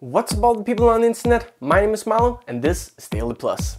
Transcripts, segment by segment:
What's up all the people on the internet? My name is Mørland and this is DailyPlus.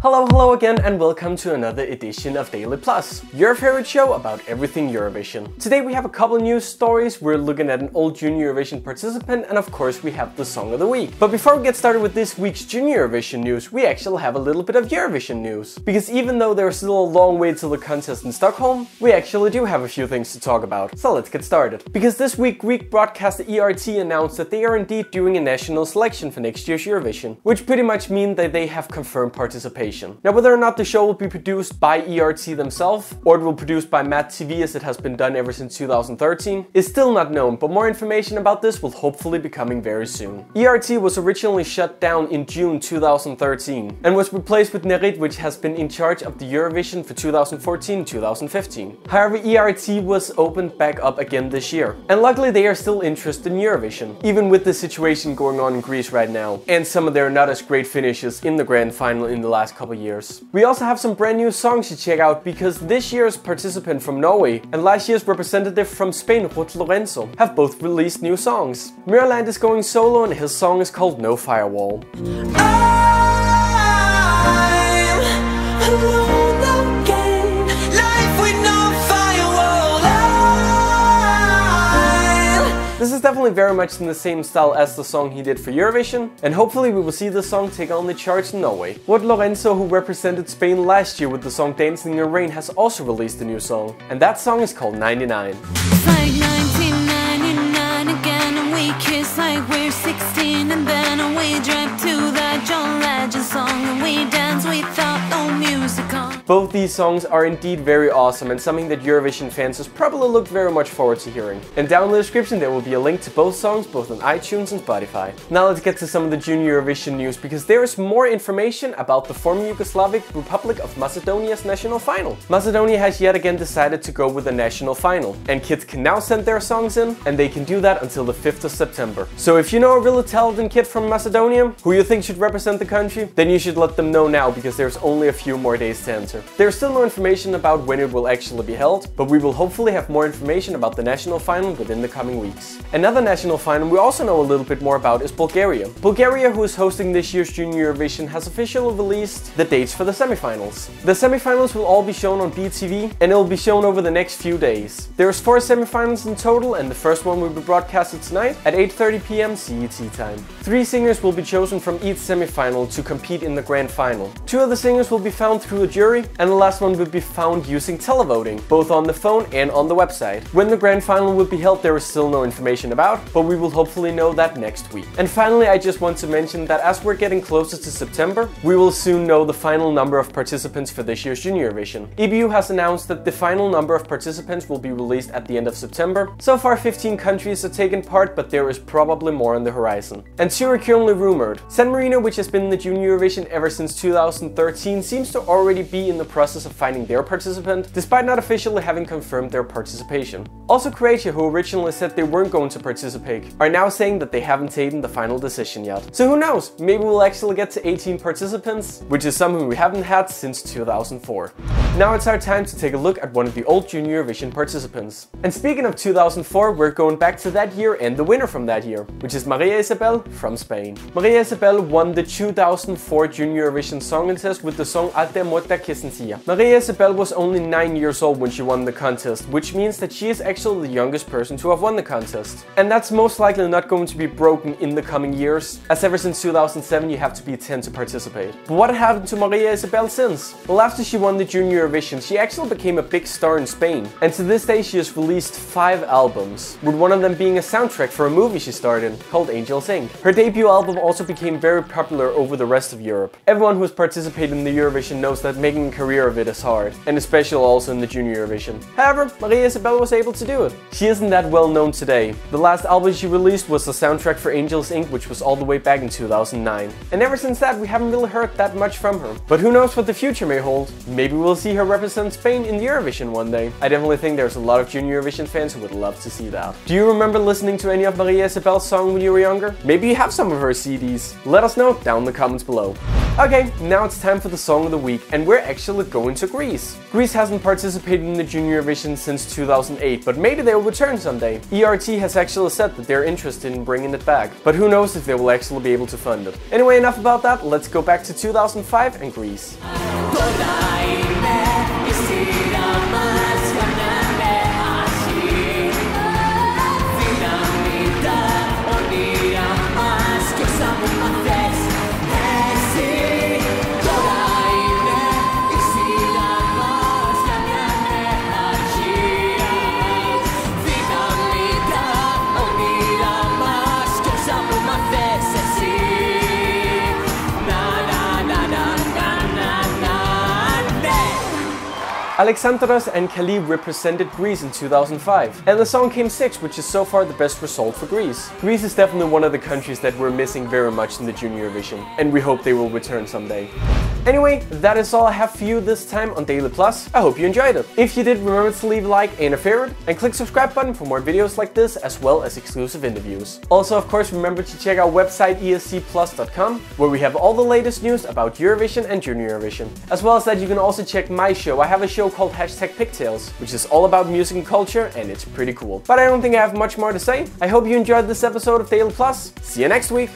Hello again and welcome to another edition of DailyPlus, your favorite show about everything Eurovision. Today we have a couple of news stories, we're looking at an old Junior Eurovision participant, and of course we have the song of the week. But before we get started with this week's Junior Eurovision news, we actually have a little bit of Eurovision news. Because even though there's still a long way till the contest in Stockholm, we actually do have a few things to talk about. So let's get started. Because this week Greek broadcaster ERT announced that they are indeed doing a national selection for next year's Eurovision, which pretty much means that they have confirmed participation. Now, whether or not the show will be produced by ERT themselves, or it will be produced by Matt TV as it has been done ever since 2013, is still not known, but more information about this will hopefully be coming very soon. ERT was originally shut down in June 2013 and was replaced with Nerit, which has been in charge of the Eurovision for 2014-2015. However, ERT was opened back up again this year, and luckily they are still interested in Eurovision, even with the situation going on in Greece right now, and some of their not as great finishes in the grand final in the last couple years. We also have some brand new songs to check out, because this year's participant from Norway and last year's representative from Spain, Ruth Lorenzo, have both released new songs. Mørland is going solo and his song is called No Firewall. This is definitely very much in the same style as the song he did for Eurovision, and hopefully we will see the song take on the charts in Norway. Ruth Lorenzo, who represented Spain last year with the song Dancing in the Rain, has also released a new song, and that song is called 99. It's like 1999 again, and we kiss like we're 16, and then we drive to that John Legend song, and we dance without no music on. Both these songs are indeed very awesome and something that Eurovision fans has probably looked very much forward to hearing. And down in the description there will be a link to both songs, both on iTunes and Spotify. Now let's get to some of the Junior Eurovision news, because there is more information about the former Yugoslavic Republic of Macedonia's national final. Macedonia has yet again decided to go with a national final, and kids can now send their songs in, and they can do that until the 5th of September. So if you know a really talented kid from Macedonia who you think should represent the country, then you should let them know now, because there's only a few more days to enter. There's still no information about when it will actually be held, but we will hopefully have more information about the national final within the coming weeks. Another national final we also know a little bit more about is Bulgaria. Bulgaria, who is hosting this year's Junior Eurovision, has officially released the dates for the semifinals. The semifinals will all be shown on BTV, and it will be shown over the next few days. There's 4 semifinals in total, and the first one will be broadcasted tonight at 8:30 PM CET time. 3 singers will be chosen from each semifinal to compete in the grand final. 2 of the singers will be found through a jury, and the last one will be found using televoting, both on the phone and on the website. When the grand final will be held, there is still no information about, but we will hopefully know that next week. And finally, I just want to mention that as we're getting closer to September, we will soon know the final number of participants for this year's Junior Eurovision. EBU has announced that the final number of participants will be released at the end of September. So far 15 countries have taken part, but there is probably more on the horizon. And 2 are currently rumored. San Marino, which has been in the Junior Eurovision ever since 2013, seems to already be in the process of finding their participant, despite not officially having confirmed their participation. Also, Croatia, who originally said they weren't going to participate, are now saying that they haven't taken the final decision yet. So who knows, maybe we'll actually get to 18 participants, which is something we haven't had since 2004. Now it's our time to take a look at one of the old Junior Eurovision participants. And speaking of 2004, we're going back to that year and the winner from that year, which is Maria Isabel from Spain. Maria Isabel won the 2004 Junior Eurovision Song Contest with the song Alte Mutter Kissentia. Maria Isabel was only 9 years old when she won the contest, which means that she is actually the youngest person to have won the contest. And that's most likely not going to be broken in the coming years, as ever since 2007 you have to be 10 to participate. But what happened to Maria Isabel since? Well, after she won the Junior Eurovision, she actually became a big star in Spain, and to this day she has released 5 albums, with one of them being a soundtrack for a movie she starred in, called Angels Inc. Her debut album also became very popular over the rest of Europe. Everyone who has participated in the Eurovision knows that making a career of it is hard, and especially also in the Junior Eurovision. However, Maria Isabel was able to do it. She isn't that well known today. The last album she released was the soundtrack for Angels Inc., which was all the way back in 2009. And ever since that, we haven't really heard that much from her. But who knows what the future may hold? Maybe we'll see her represent Spain in the Eurovision one day. I definitely think there's a lot of Junior Eurovision fans who would love to see that. Do you remember listening to any of Maria Isabel's songs when you were younger? Maybe you have some of her CDs. Let us know down in the comments below. Okay, now it's time for the song of the week, and we're actually going going to Greece. Greece hasn't participated in the Junior Eurovision since 2008, but maybe they will return someday. ERT has actually said that they're interested in bringing it back, but who knows if they will actually be able to fund it. Anyway, enough about that, let's go back to 2005 and Greece. Alexandros and Kali represented Greece in 2005, and the song came 6th, which is so far the best result for Greece. Greece is definitely one of the countries that we're missing very much in the Junior Eurovision, and we hope they will return someday. Anyway, that is all I have for you this time on DailyPlus. I hope you enjoyed it. If you did, remember to leave a like and a favorite, and click subscribe button for more videos like this, as well as exclusive interviews. Also, of course, remember to check our website esc-plus.com, where we have all the latest news about Eurovision and Junior Eurovision. As well as that, you can also check my show. I have a show called #Pigtails, which is all about music and culture, and it's pretty cool. But I don't think I have much more to say. I hope you enjoyed this episode of DailyPlus. See you next week!